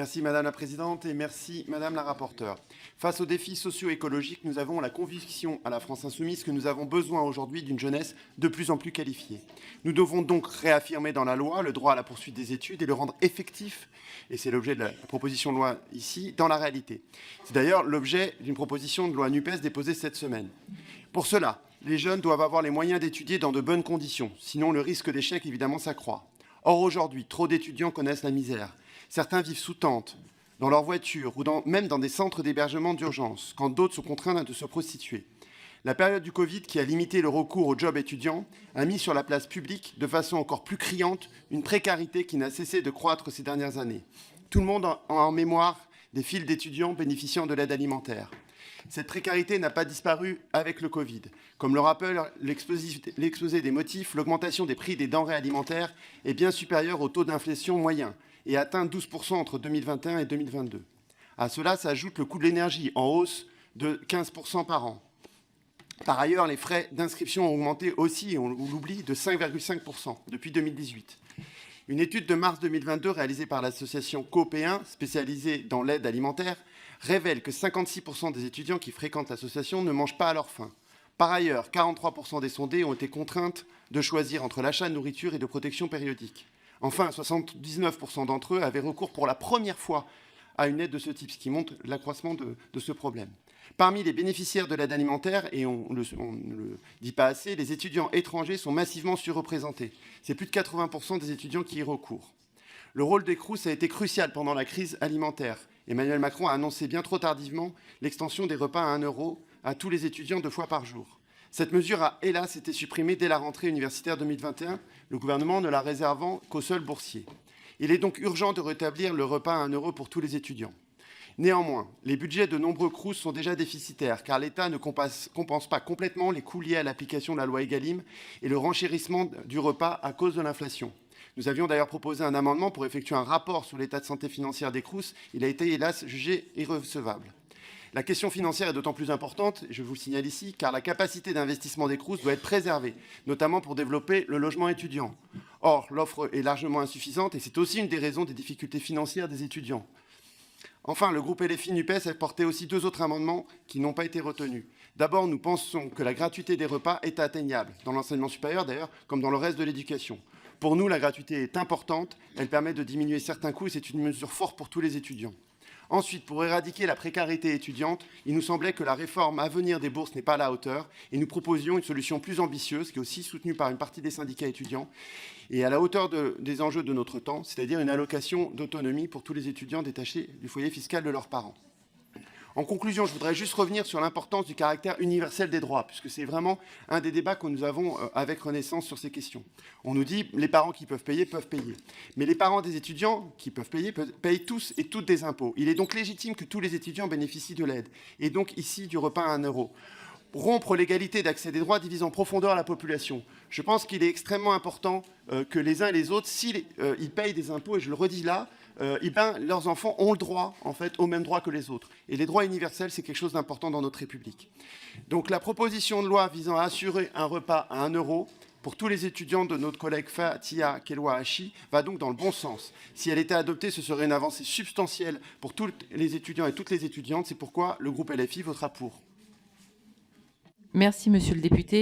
Merci Madame la Présidente et merci Madame la Rapporteure. Face aux défis socio-écologiques, nous avons la conviction à la France Insoumise que nous avons besoin aujourd'hui d'une jeunesse de plus en plus qualifiée. Nous devons donc réaffirmer dans la loi le droit à la poursuite des études et le rendre effectif, et c'est l'objet de la proposition de loi ici, dans la réalité. C'est d'ailleurs l'objet d'une proposition de loi NUPES déposée cette semaine. Pour cela, les jeunes doivent avoir les moyens d'étudier dans de bonnes conditions, sinon le risque d'échec évidemment s'accroît. Or aujourd'hui, trop d'étudiants connaissent la misère. Certains vivent sous tente, dans leur voiture ou même dans des centres d'hébergement d'urgence, quand d'autres sont contraints de se prostituer. La période du Covid, qui a limité le recours aux jobs étudiants, a mis sur la place publique, de façon encore plus criante, une précarité qui n'a cessé de croître ces dernières années. Tout le monde a en mémoire des files d'étudiants bénéficiant de l'aide alimentaire. Cette précarité n'a pas disparu avec le Covid. Comme le rappelle l'exposé des motifs, l'augmentation des prix des denrées alimentaires est bien supérieure au taux d'inflation moyen et atteint 12% entre 2021 et 2022. À cela s'ajoute le coût de l'énergie en hausse de 15% par an. Par ailleurs, les frais d'inscription ont augmenté aussi, on l'oublie, de 5,5% depuis 2018. Une étude de mars 2022 réalisée par l'association Coop1, spécialisée dans l'aide alimentaire, révèle que 56% des étudiants qui fréquentent l'association ne mangent pas à leur faim. Par ailleurs, 43% des sondés ont été contraintes de choisir entre l'achat de nourriture et de protection périodique. Enfin, 79% d'entre eux avaient recours pour la première fois à une aide de ce type, ce qui montre l'accroissement de ce problème. Parmi les bénéficiaires de l'aide alimentaire, et on ne le dit pas assez, les étudiants étrangers sont massivement surreprésentés. C'est plus de 80% des étudiants qui y recourent. Le rôle des Crous a été crucial pendant la crise alimentaire. Emmanuel Macron a annoncé bien trop tardivement l'extension des repas à 1 € à tous les étudiants 2 fois par jour. Cette mesure a, hélas, été supprimée dès la rentrée universitaire 2021, le gouvernement ne la réservant qu'aux seuls boursiers. Il est donc urgent de rétablir le repas à 1 € pour tous les étudiants. Néanmoins, les budgets de nombreux Crous sont déjà déficitaires, car l'État ne compense pas complètement les coûts liés à l'application de la loi Egalim et le renchérissement du repas à cause de l'inflation. Nous avions d'ailleurs proposé un amendement pour effectuer un rapport sur l'état de santé financière des Crous. Il a été, hélas, jugé irrecevable. La question financière est d'autant plus importante, je vous le signale ici, car la capacité d'investissement des Crous doit être préservée, notamment pour développer le logement étudiant. Or, l'offre est largement insuffisante et c'est aussi une des raisons des difficultés financières des étudiants. Enfin, le groupe LFI NUPES a porté aussi 2 autres amendements qui n'ont pas été retenus. D'abord, nous pensons que la gratuité des repas est atteignable, dans l'enseignement supérieur d'ailleurs, comme dans le reste de l'éducation. Pour nous, la gratuité est importante, elle permet de diminuer certains coûts et c'est une mesure forte pour tous les étudiants. Ensuite, pour éradiquer la précarité étudiante, il nous semblait que la réforme à venir des bourses n'est pas à la hauteur et nous proposions une solution plus ambitieuse, qui est aussi soutenue par une partie des syndicats étudiants, et à la hauteur des enjeux de notre temps, c'est-à-dire une allocation d'autonomie pour tous les étudiants détachés du foyer fiscal de leurs parents. En conclusion, je voudrais juste revenir sur l'importance du caractère universel des droits, puisque c'est vraiment un des débats que nous avons avec Renaissance sur ces questions. On nous dit les parents qui peuvent payer. Mais les parents des étudiants qui peuvent payer payent tous et toutes des impôts. Il est donc légitime que tous les étudiants bénéficient de l'aide, et donc ici du repas à 1 €. Rompre l'égalité d'accès des droits divise en profondeur la population. Je pense qu'il est extrêmement important que les uns et les autres, s'ils payent des impôts, et je le redis là, leurs enfants ont le droit, en fait, au même droit que les autres. Et les droits universels, c'est quelque chose d'important dans notre République. Donc la proposition de loi visant à assurer un repas à 1 € pour tous les étudiants de notre collègue Fathia Kelwa-Hachi va donc dans le bon sens. Si elle était adoptée, ce serait une avancée substantielle pour tous les étudiants et toutes les étudiantes. C'est pourquoi le groupe LFI votera pour. Merci, monsieur le député.